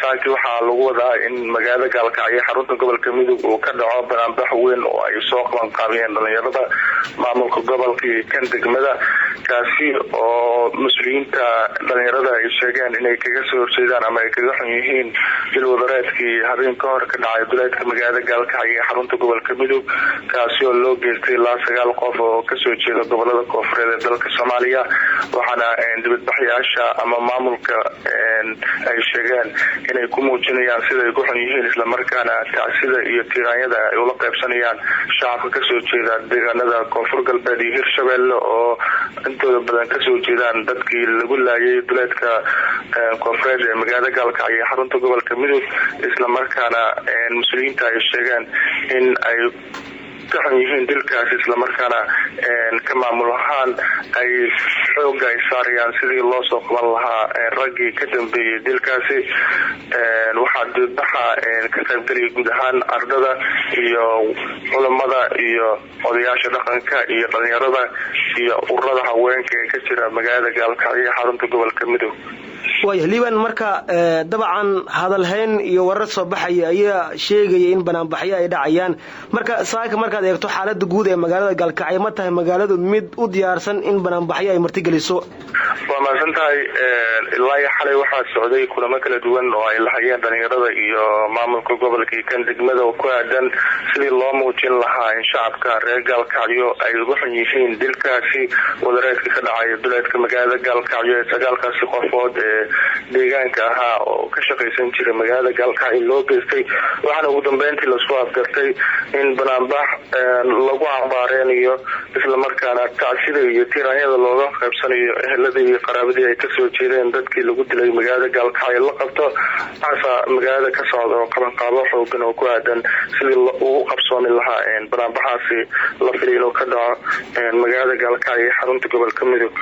saaki waxaa lagu wadaa in magaalada Gaalkacyo xarunta gobolka Midowg uu ka dhaco banaanbax weyn oo ay soo qaban qaabiyeen dhalinyarada maamulka gobolka iyo kan degmada kaasi oo mas'uuliyiinta dhalinyarada ay sheegeen inay kaga soo horjeedaan ama ay kaga xun yihiin dil wadareedkii habeen ka hor ka dhacay duleedka magaalada Gaalkacyo xarunta gobolka Midowg kaasi oo loo geystay ilaa 9 qof oo ka soo jeeda gobolada koonfureed ee dalka Soomaaliya waxaana dibadbaxayaasha ama maamulka ay sheegeen inay ku muujinayaan sida ay ku xun yihiin isla markaana taasida iyo tiraanyada ay ula qaybsanayaan shacabka ka soo jeeda deegaanada koonfur galbeed iyo Hirshabelle oo intooda badan ka soo jeedaan dadkii lagu laayay duleedka koonfureed ee magaalada Gaalkacyo xarunta gobolka Midowg isla markaana mas'uuliyiinta ay sheegeen in ay ka xun yihiin dilkaas isla markaana ka maamul ahaan ay xoog ay saarayaan sidii loo soo qaban lahaa raggii ka dambeeyay dilkaasi waxaa dibadbaxa ka qaybgalaya guud ahaan ardada iyo culimada iyo odayaasha dhaqanka iyo dhalinyarada iyo ururada haweenka ee ka jira magaalada Gaalkacyo xarunta gobolka Midowg liban marka dabcan hadalhayn iyo warar soo baxay ayaa sheegay in banaanbaxyo ay dhacayaan marka saaka markaad eegto xaaladda guud ee magaalada Gaalkacyo ma tahay magaaladu mid u diyaarsan in banaanbaxyo ay martigeliso waa maasantahay ilaa xalay waxaa socday kulamo kala duwan oo ay lahayeen dhalinyarada iyo maamulka gobolka iyo kan degmada oo ku aadan sidii loo muujin lahaa in shacabka reer Gaalkacyo ay ugu xun yihiin dilkaasi wadareedka ka dhacay duleedka magaalada Gaalkacyo ee 9 qofood ee deegaanka ahaa oo ka shaqaysan jiray magaalada Gaalkacyo loo geystay waxaana ugu dambeyntii la soo afgartay in banaanbax lagu cambaareeyo isla markaana taasida iyo tiraanyada looga qaybsanayo ehelada iyo qaraabadii ay ka soo jeedeen dadkii lagu dilay magaalada Gaalkacyo la qabto taasa magaalada ka socdo qabanqaabo xoogan oo ku aadan sidii uu qabsooni lahaa banaanbaxaasi la filayo inuu ka dhaco magaalada Gaalkacyo xarunta gobolka Midowg